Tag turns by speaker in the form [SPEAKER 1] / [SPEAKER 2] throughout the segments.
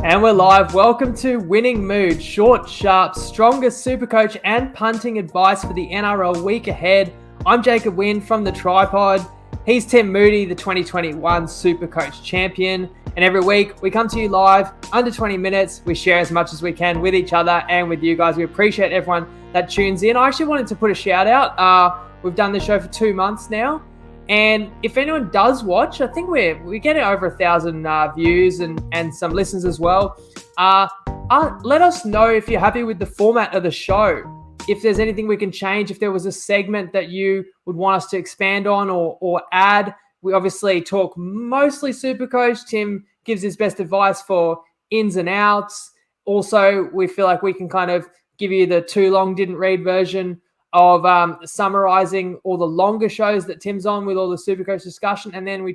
[SPEAKER 1] And we're live. Welcome to Winning Mood, short, sharp, strongest SuperCoach and punting advice for the NRL week ahead. I'm Jacob Winn from the TryPod. He's Tim Moodie, the 2021 SuperCoach champion. And every week we come to you live, under 20 minutes. We share as much as we can with each other and with you guys. We appreciate everyone that tunes in. I actually wanted to put a shout out. We've done this show for 2 months now. And if anyone does watch, I think we're getting over 1,000 views and some listens as well. Let us know if you're happy with the format of the show. If there's anything we can change, if there was a segment that you would want us to expand on or add. We obviously talk mostly SuperCoach. Tim gives his best advice for ins and outs. Also, we feel like we can kind of give you the too long didn't read version of summarizing all the longer shows that Tim's on with all the SuperCoach discussion. And then we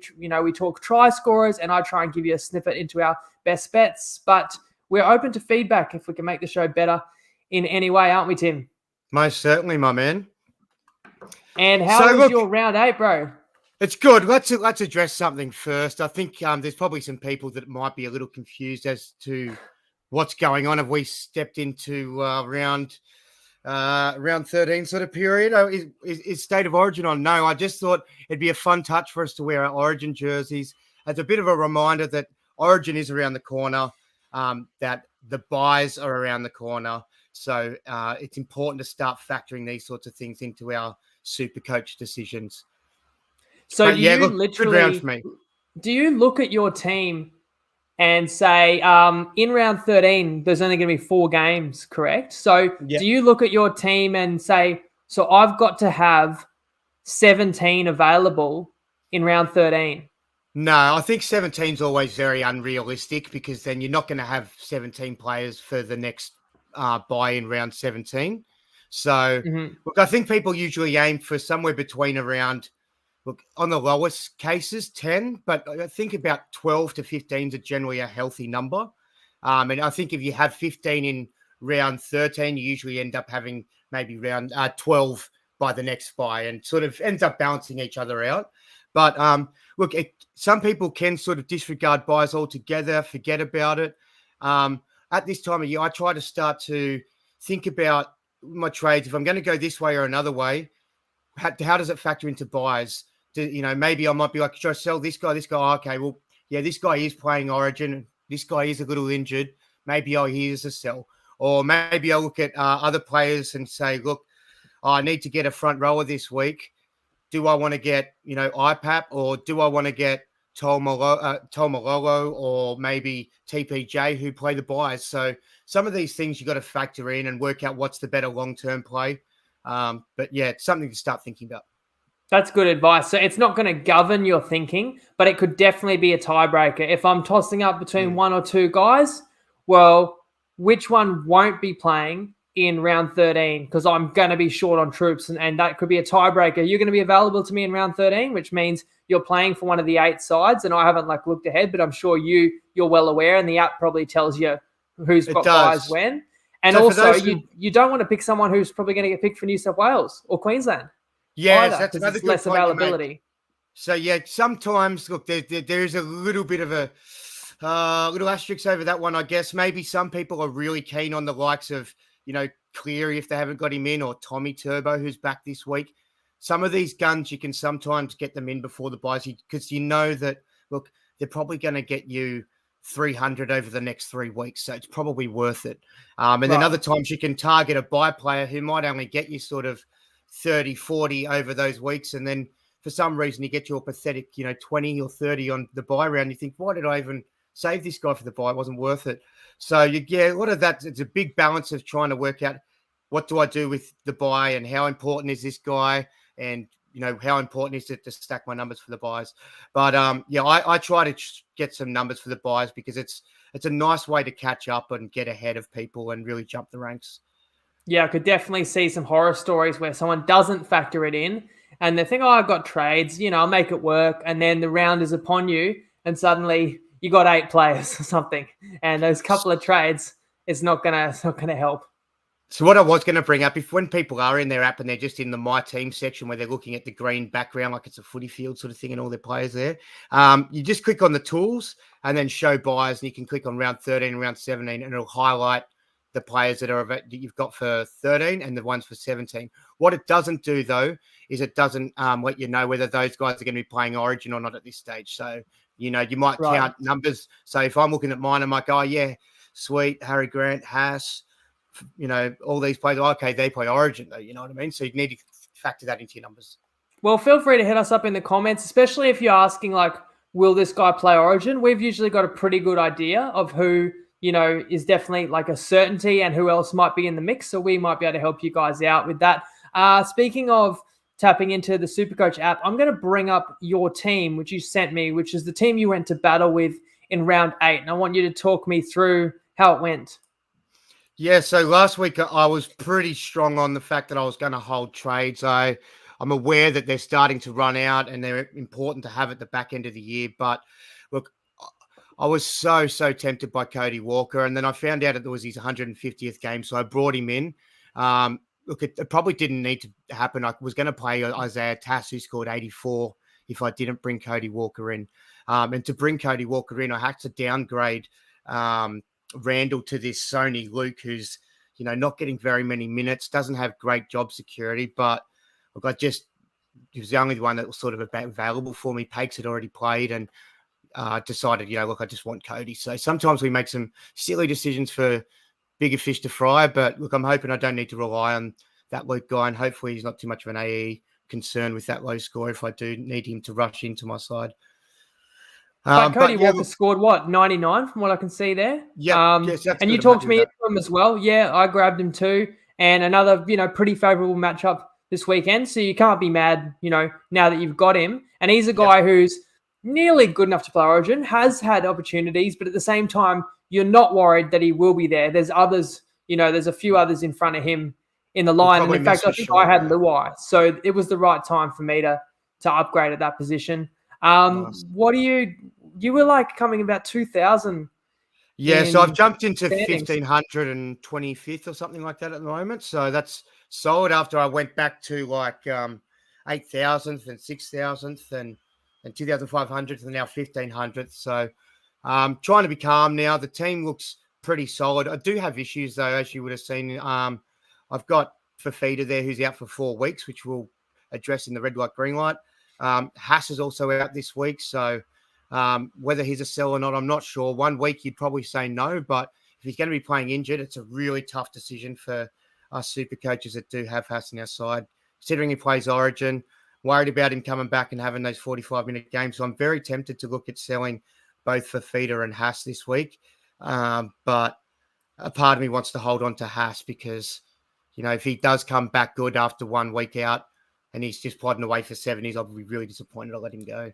[SPEAKER 1] talk try scorers and I try and give you a snippet into our best bets. But we're open to feedback if we can make the show better in any way, aren't we, Tim?
[SPEAKER 2] Most certainly, my man.
[SPEAKER 1] And how was your round 8, bro?
[SPEAKER 2] It's good. Let's address something first. I think there's probably some people that might be a little confused as to what's going on. Have we stepped into round 13 sort of period? Is State of Origin on? No, I just thought it'd be a fun touch for us to wear our Origin jerseys as a bit of a reminder that Origin is around the corner, that the buys are around the corner. So it's important to start factoring these sorts of things into our SuperCoach decisions.
[SPEAKER 1] So
[SPEAKER 2] good round for me.
[SPEAKER 1] Do you look at your team and say, in round 13, there's only going to be 4 games, correct? So Do you look at your team and say, so I've got to have 17 available in round 13?
[SPEAKER 2] No, I think 17 is always very unrealistic because then you're not going to have 17 players for the next buy in round 17. So, Look, I think people usually aim for somewhere between around, on the lowest cases, 10, but I think about 12 to 15 is generally a healthy number. And I think if you have 15 in round 13, you usually end up having maybe round 12 by the next buy and sort of ends up balancing each other out. But some people can sort of disregard buys altogether, forget about it. At this time of year, I try to start to think about my trades. If I'm going to go this way or another way, how does it factor into buys? Maybe I might be like, should I sell this guy? Oh, okay, well, yeah, this guy is playing Origin. This guy is a little injured. Maybe here's a sell. Or maybe I'll look at other players and say, look, I need to get a front rower this week. Do I want to get, IPAP or do I want to get Tolmalolo or maybe TPJ who play the buys? So some of these things you got to factor in and work out what's the better long-term play. But yeah, it's something to start thinking about.
[SPEAKER 1] That's good advice. So it's not going to govern your thinking, but it could definitely be a tiebreaker. If I'm tossing up between 1 or 2 guys, well, which one won't be playing in round 13? Because I'm going to be short on troops, and that could be a tiebreaker. You're going to be available to me in round 13, which means you're playing for one of the 8 sides, and I haven't looked ahead, but I'm sure you're well aware, and the app probably tells you who's got guys when. And so also, you don't want to pick someone who's probably going to get picked for New South Wales or Queensland.
[SPEAKER 2] Yes, that's another good
[SPEAKER 1] less availability.
[SPEAKER 2] So yeah, sometimes look, there is a little bit of a little asterisk over that one, I guess. Maybe some people are really keen on the likes of Cleary if they haven't got him in, or Tommy Turbo who's back this week. Some of these guns you can sometimes get them in before the buys because that look, they're probably going to get you 300 over the next 3 weeks, so it's probably worth it. Then other times you can target a buy player who might only get you sort of 30, 40 over those weeks. And then for some reason you get your pathetic, 20 or 30 on the buy round. You think, why did I even save this guy for the buy? It wasn't worth it. So a lot of that, it's a big balance of trying to work out what do I do with the buy and how important is this guy? And, how important is it to stack my numbers for the buys? But I try to get some numbers for the buys because it's a nice way to catch up and get ahead of people and really jump the ranks.
[SPEAKER 1] Yeah, I could definitely see some horror stories where someone doesn't factor it in and they think, I've got trades, I'll make it work. And then the round is upon you and suddenly you got 8 players or something. And those couple of trades is not gonna help.
[SPEAKER 2] So what I was going to bring up, if when people are in their app and they're just in the My Team section where they're looking at the green background like it's a footy field sort of thing and all their players there, you just click on the tools and then show buyers, and you can click on round 13 and round 17, and it'll highlight the players that you've got for 13 and the ones for 17. What it doesn't do, though, is it doesn't let you know whether those guys are going to be playing Origin or not at this stage. So, you might count numbers. So if I'm looking at mine, I'm like, oh, yeah, sweet, Harry Grant, Haas, all these players, okay, they play Origin, though, you know what I mean? So you need to factor that into your numbers.
[SPEAKER 1] Well, feel free to hit us up in the comments, especially if you're asking, like, will this guy play Origin? We've usually got a pretty good idea of who, is definitely like a certainty and who else might be in the mix. So we might be able to help you guys out with that. Speaking of tapping into the SuperCoach app, I'm going to bring up your team, which you sent me, which is the team you went to battle with in round 8. And I want you to talk me through how it went.
[SPEAKER 2] Yeah, so last week I was pretty strong on the fact that I was going to hold trades. I'm aware that they're starting to run out and they're important to have at the back end of the year. But look, I was so tempted by Cody Walker. And then I found out that it was his 150th game. So I brought him in. Look, it probably didn't need to happen. I was going to play Isaiah Tass, who scored 84, if I didn't bring Cody Walker in. And to bring Cody Walker in, I had to downgrade Randall to this Sony Luke, who's, not getting very many minutes, doesn't have great job security. But look, he was the only one that was sort of available for me. Pakes had already played and decided, look, I just want Cody. So sometimes we make some silly decisions for bigger fish to fry. But look, I'm hoping I don't need to rely on that Luke guy, and hopefully he's not too much of an AE concern with that low score if I do need him to rush into my side.
[SPEAKER 1] But Cody Walker scored, 99 from what I can see there?
[SPEAKER 2] Yeah. Yes,
[SPEAKER 1] and you talked me into him as well. Yeah, I grabbed him too. And another, pretty favourable matchup this weekend. So you can't be mad, now that you've got him. And he's a guy who's nearly good enough to play Origin, has had opportunities, but at the same time, you're not worried that he will be there. There's others, there's a few others in front of him in the line. And in fact, I think I had Luai. So it was the right time for me to upgrade at that position. Nice. What do you were like coming about 2,000.
[SPEAKER 2] Yeah, so I've jumped into 1,525th or something like that at the moment. So that's solid after I went back to like 8,000th and 6,000th and 2,500th and now 1,500th. So trying to be calm now. The team looks pretty solid. I do have issues though, as you would have seen. I've got Fafita there who's out for 4 weeks, which we'll address in the red light, green light. Haas is also out this week. So whether he's a sell or not, I'm not sure. 1 week you'd probably say no, but if he's going to be playing injured, it's a really tough decision for us super coaches that do have Haas on our side, considering he plays Origin, worried about him coming back and having those 45-minute games. So I'm very tempted to look at selling both Fafita and Haas this week. But a part of me wants to hold on to Haas because, if he does come back good after 1 week out and he's just plodding away for 70s, I'll be really disappointed I'll let him go.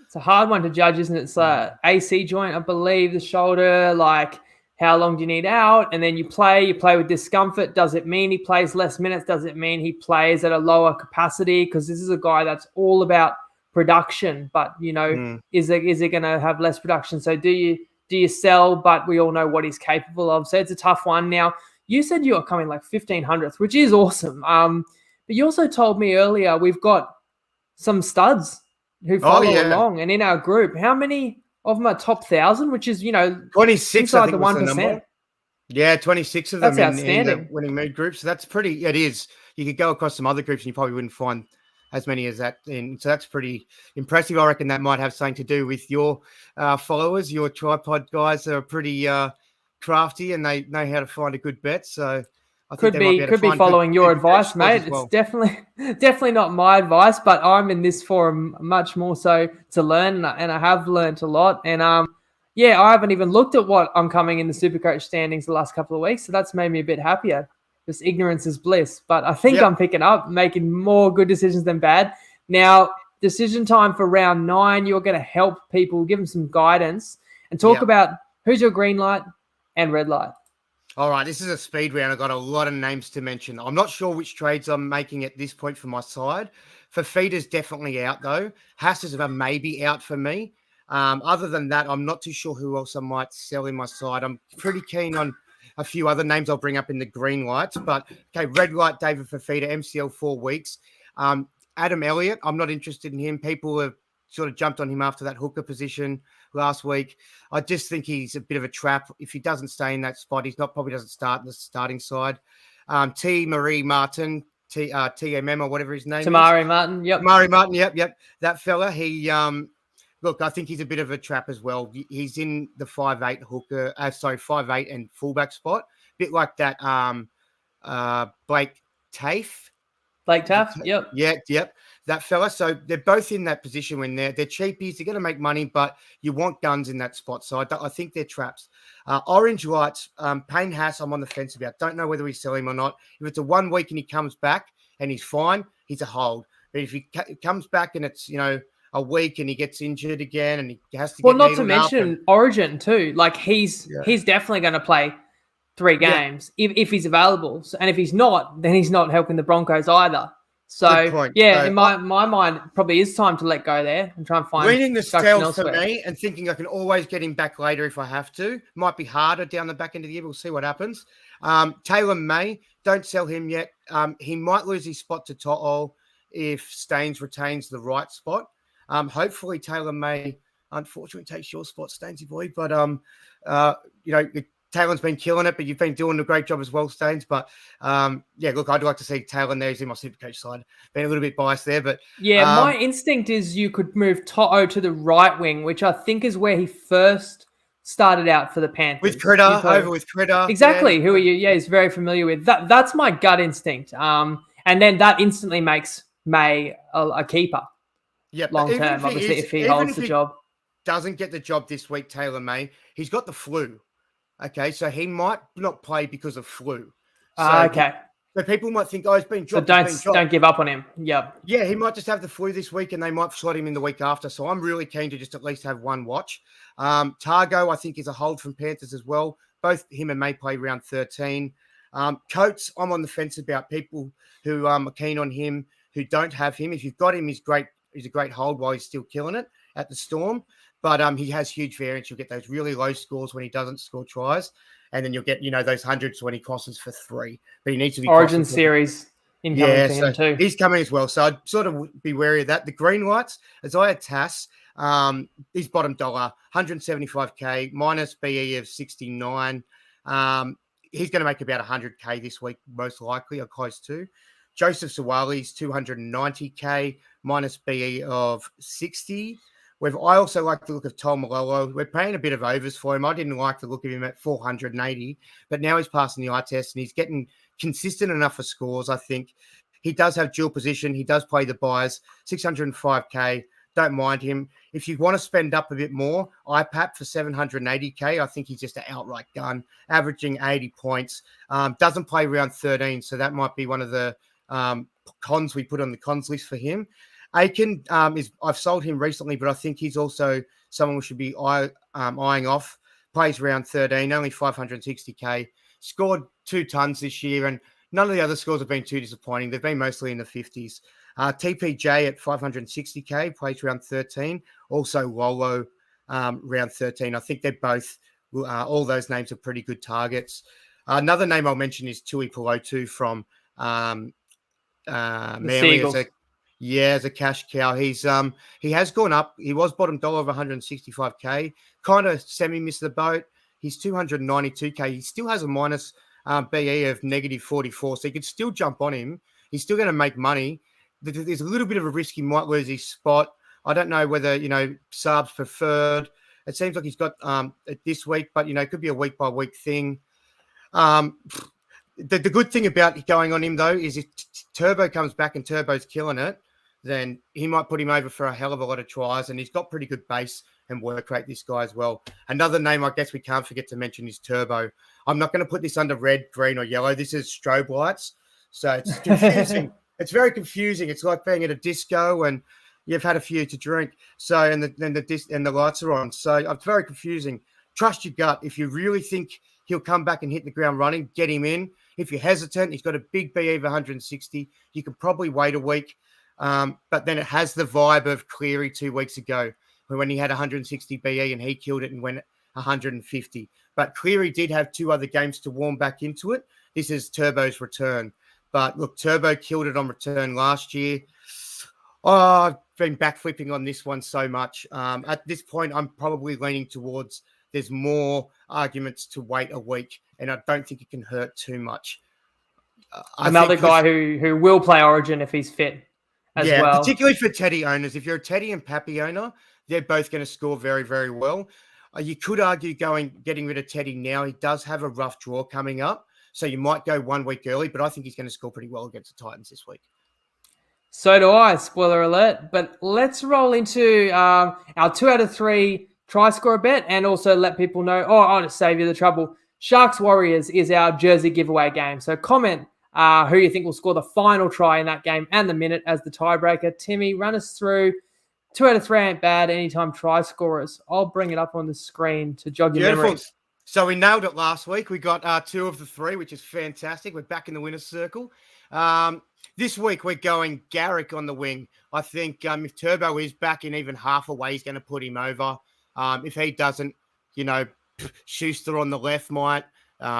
[SPEAKER 1] It's a hard one to judge, isn't it? It's AC joint, I believe, the shoulder, like how long do you need out? And then you play with discomfort. Does it mean he plays less minutes? Does it mean he plays at a lower capacity? Because this is a guy that's all about production, but, is it going to have less production? So do you sell? But we all know what he's capable of. So it's a tough one. Now, you said you are coming like 1,500th, which is awesome. But you also told me earlier we've got some studs who follow along, and in our group, how many of them are top 1,000? Which is
[SPEAKER 2] 26
[SPEAKER 1] inside the 1%.
[SPEAKER 2] Yeah, 26 of them
[SPEAKER 1] in
[SPEAKER 2] the winning mood group. So that's pretty. It is. You could go across some other groups, and you probably wouldn't find as many as that. So that's pretty impressive. I reckon that might have something to do with your followers. Your TryPod guys are pretty crafty, and they know how to find a good bet. So.
[SPEAKER 1] Could be following your advice, mate. Well. It's definitely not my advice, but I'm in this forum much more so to learn, and I have learned a lot. And I haven't even looked at what I'm coming in the SuperCoach standings the last couple of weeks, so that's made me a bit happier. Just ignorance is bliss, but I think I'm picking up, making more good decisions than bad. Now, decision time for round 9. You're going to help people, give them some guidance, and talk about who's your green light and red light.
[SPEAKER 2] All right, this is a speed round. I've got a lot of names to mention. I'm not sure which trades I'm making at this point for my side. Fafita's definitely out, though. Haas is a maybe out for me. Other than that, I'm not too sure who else I might sell in my side. I'm pretty keen on a few other names I'll bring up in the green lights. But, okay, red light, David Fafita, MCL 4 weeks. Adam Elliott, I'm not interested in him. People have sort of jumped on him after that hooker position last week. I just think he's a bit of a trap. If he doesn't stay in that spot, probably doesn't start in the starting side. T. Marie Martin, TMM or whatever his name is.
[SPEAKER 1] Tamari Martin, yep.
[SPEAKER 2] Tamari Martin, yep. That fella, he look, I think he's a bit of a trap as well. He's in the 5'8" hooker, 5'8" and fullback spot, a bit like that. Blake Tafe.
[SPEAKER 1] Blake Taff, yep.
[SPEAKER 2] Yep. That fella. So they're both in that position when they're cheapies. They're going to make money, but you want guns in that spot. So I think they're traps. Orange lights, Payne Haas, I'm on the fence about. Don't know whether we sell him or not. If it's a 1 week and he comes back and he's fine, he's a hold. But if he comes back and it's, a week and he gets injured again and he has to get
[SPEAKER 1] not to mention Origin too. Like he's definitely going to play 3 games if he's available. So, and if he's not, then he's not helping the Broncos either. So, in my mind, probably is time to let go there and try and find
[SPEAKER 2] reading the sales for me and thinking I can always get him back later if I have to. Might be harder down the back end of the year. We'll see what happens. Taylor May, don't sell him yet. He might lose his spot to To'o if Staines retains the right spot. Hopefully Taylor May, unfortunately, takes your spot, Stainesy boy. But, Taylor's been killing it, but you've been doing a great job as well, Staines. But, look, I'd like to see Taylor there. He's in my SuperCoach side. Been a little bit biased there, but...
[SPEAKER 1] Yeah, my instinct is you could move To'o to the right wing, which I think is where he first started out for the Panthers.
[SPEAKER 2] With Critter, over with Critter.
[SPEAKER 1] Exactly, who he's very familiar with. That's my gut instinct. And then that instantly makes May a keeper.
[SPEAKER 2] Yeah,
[SPEAKER 1] long term, obviously, if he holds the job.
[SPEAKER 2] Doesn't get the job this week, Taylor May. He's got the flu. Okay, so he might not play because of flu.
[SPEAKER 1] Okay.
[SPEAKER 2] So people might think, he's been dropped.
[SPEAKER 1] So don't give up on him. Yep.
[SPEAKER 2] Yeah, he might just have the flu this week and they might slot him in the week after. So I'm really keen to just at least have one watch. Targo, I think, is a hold from Panthers as well. Both him and May play round 13. Coates, I'm on the fence about people who are keen on him, who don't have him. If you've got him, he's great. He's a great hold while he's still killing it at the Storm. But he has huge variance. You'll get those really low scores when he doesn't score tries. And then you'll get, those hundreds when he crosses for 3. But he needs to be...
[SPEAKER 1] Origin series incoming to him too.
[SPEAKER 2] He's coming as well. So I'd sort of be wary of that. The green lights, Isaiah Tass, he's bottom dollar, 175K, minus BE of 69. He's going to make about 100K this week, most likely, or close to. Joseph Sawali's 290K, minus BE of 60. I also like the look of Tom Malolo. We're paying a bit of overs for him. I didn't like the look of him at 480, but now he's passing the eye test and he's getting consistent enough for scores, I think. He does have dual position. He does play the buys, 605K. Don't mind him. If you want to spend up a bit more, IPAP for 780K, I think he's just an outright gun, averaging 80 points. Doesn't play round 13, so that might be one of the cons we put on the cons list for him. Aiken I've sold him recently, but I think he's also someone we should be eyeing off. Plays round 13, only 560K. Scored 2 tons this year, and none of the other scores have been too disappointing. They've been mostly in the 50s. TPJ at 560K, plays round 13. Also Lolo round 13. I think they're both, all those names are pretty good targets. Another name I'll mention is Tui Pelotu from Manly. As a cash cow. He has gone up. He was bottom dollar of 165K. Kind of semi-missed the boat. He's 292K. He still has a minus BE of negative 44, so you could still jump on him. He's still going to make money. There's a little bit of a risk he might lose his spot. I don't know whether, Saab's preferred. It seems like he's got it this week, but, it could be a week-by-week thing. The good thing about going on him, though, is if Turbo comes back and Turbo's killing it, then he might put him over for a hell of a lot of tries, and he's got pretty good base and work rate, this guy as well. Another name I guess we can't forget to mention is Turbo. I'm not going to put this under red, green, or yellow. This is strobe lights, so it's confusing. It's very confusing. It's like being at a disco and you've had a few to drink, so and the lights are on. So it's very confusing. Trust your gut. If you really think he'll come back and hit the ground running, get him in. If you're hesitant, he's got a big BE of 160. You can probably wait a week. But then it has the vibe of Cleary 2 weeks ago when he had 160 BE and he killed it and went 150. But Cleary did have 2 other games to warm back into it. This is Turbo's return. But look, Turbo killed it on return last year. Oh, I've been backflipping on this one so much. At this point, I'm probably leaning towards there's more arguments to wait a week, and I don't think it can hurt too much.
[SPEAKER 1] Another guy who will play Origin if he's fit as well.
[SPEAKER 2] Yeah, particularly for Teddy owners. If you're a Teddy and Pappy owner, they're both going to score very, very well. You could argue getting rid of Teddy now. He does have a rough draw coming up, so you might go 1 week early, but I think he's going to score pretty well against the Titans this week.
[SPEAKER 1] So do I, spoiler alert. But let's roll into our 2 out of 3 try score bet and also let people know, I'll just save you the trouble. Sharks Warriors is our jersey giveaway game. So comment who you think will score the final try in that game and the minute as the tiebreaker. Timmy, run us through 2 out of 3 ain't bad anytime try scorers. I'll bring it up on the screen to jog your memories.
[SPEAKER 2] So we nailed it last week. We got 2 of the 3, which is fantastic. We're back in the winner's circle. This week, we're going Garrick on the wing. I think if Turbo is back in even half a way, he's going to put him over. If he doesn't, Schuster on the left might.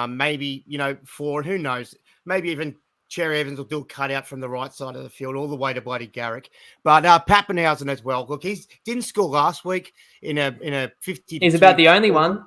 [SPEAKER 2] Maybe, Ford, who knows? Maybe even Cherry Evans will do a cutout from the right side of the field all the way to bloody Garrick. But Pappenhausen as well. Look, he didn't score last week in a 50.
[SPEAKER 1] He's about the only one.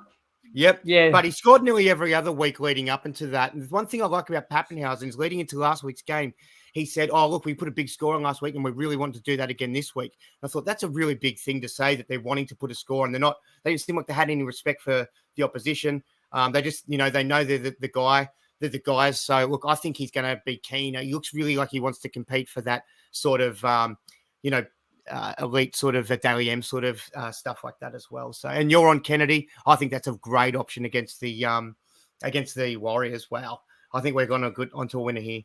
[SPEAKER 2] Yep.
[SPEAKER 1] Yeah.
[SPEAKER 2] But he scored nearly every other week leading up into that. And one thing I like about Pappenhausen is leading into last week's game, he said, look, we put a big score on last week and we really want to do that again this week. And I thought that's a really big thing to say, that they're wanting to put a score and they didn't seem like they had any respect for the opposition. They just, they know they're the guys. So look, I think he's going to be keen. He looks really like he wants to compete for that sort of, elite sort of a Daily M sort of stuff like that as well. So, and you're on Kennedy. I think that's a great option against the Warriors. Wow. I think we're going to get onto a winner here.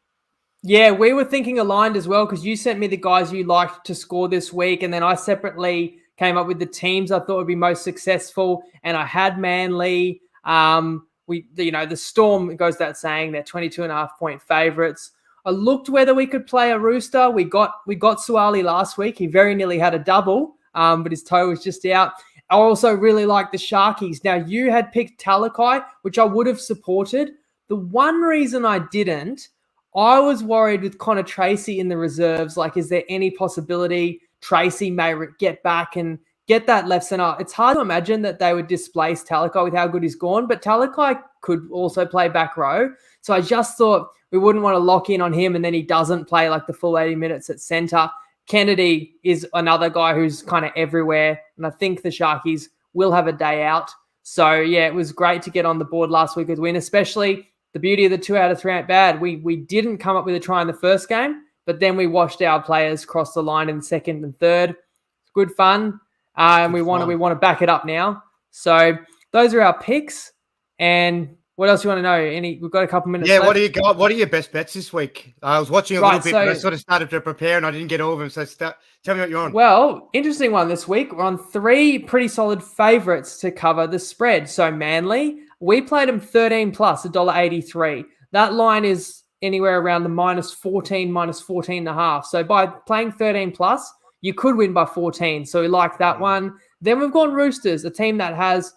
[SPEAKER 1] Yeah, we were thinking aligned as well because you sent me the guys you liked to score this week, and then I separately came up with the teams I thought would be most successful, and I had Manly. The Storm, goes that saying, they're 22.5-point favourites. I looked whether we could play a Rooster. We got Suali last week. He very nearly had a double, but his toe was just out. I also really like the Sharkies. Now, you had picked Talakai, which I would have supported. The one reason I didn't, I was worried with Connor Tracy in the reserves. Like, is there any possibility Tracy may get back and get that left centre? It's hard to imagine that they would displace Talakai with how good he's gone, but Talakai could also play back row. So I just thought we wouldn't want to lock in on him and then he doesn't play like the full 80 minutes at centre. Kennedy is another guy who's kind of everywhere, and I think the Sharkies will have a day out. So, yeah, it was great to get on the board last week with Winn, especially the beauty of the 2 out of 3 ain't bad. We didn't come up with a try in the first game, but then we watched our players cross the line in the second and third. It's good fun, and we want to back it up now. So those are our picks. And what else you want to know? We've got a couple minutes left.
[SPEAKER 2] What do you got? What are your best bets this week? I was watching a little bit, but I sort of started to prepare and I didn't get all of them. So tell me what you're on.
[SPEAKER 1] Well, interesting one this week. We're on 3 pretty solid favourites to cover the spread. So Manly, we played them 13 plus, $1.83. That line is anywhere around the -14, -14.5. So by playing 13 plus, you could win by 14. So we like that one. Then we've gone Roosters, a team that has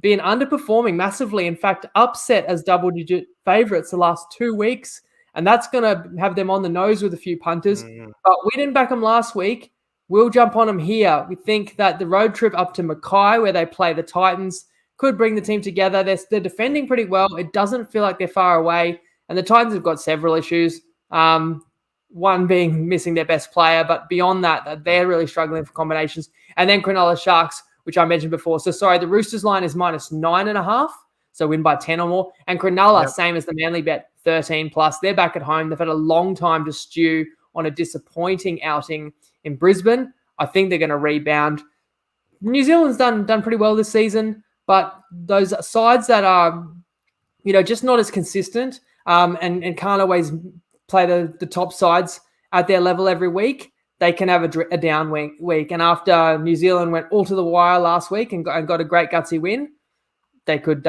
[SPEAKER 1] been underperforming massively. In fact, upset as double-digit favourites the last 2 weeks. And that's going to have them on the nose with a few punters. But we didn't back them last week. We'll jump on them here. We think that the road trip up to Mackay, where they play the Titans, could bring the team together. They're defending pretty well. It doesn't feel like they're far away. And the Titans have got several issues. One being missing their best player. But beyond that, they're really struggling for combinations. And then Cronulla Sharks, which I mentioned before. So, sorry, the Roosters line is -9.5. So win by 10 or more. And Cronulla, same as the Manly bet, 13 plus. They're back at home. They've had a long time to stew on a disappointing outing in Brisbane. I think they're going to rebound. New Zealand's done pretty well this season, but those sides that are, just not as consistent and can't always play the top sides at their level every week, they can have a down week. And after New Zealand went all to the wire last week and got a great gutsy win, they could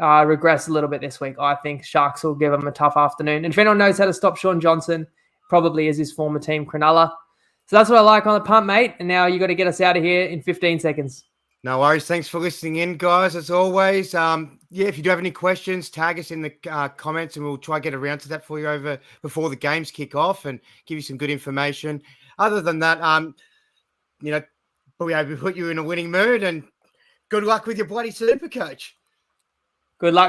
[SPEAKER 1] regress a little bit this week. I think Sharks will give them a tough afternoon. And if anyone knows how to stop Sean Johnson, probably is his former team, Cronulla. So that's what I like on the punt, mate. And now you got to get us out of here in 15 seconds.
[SPEAKER 2] No worries. Thanks for listening in, guys. As always, if you do have any questions, tag us in the comments, and we'll try to get around to that for you before the games kick off and give you some good information. Other than that, we put you in a winning mood, and good luck with your bloody SuperCoach.
[SPEAKER 1] Good luck.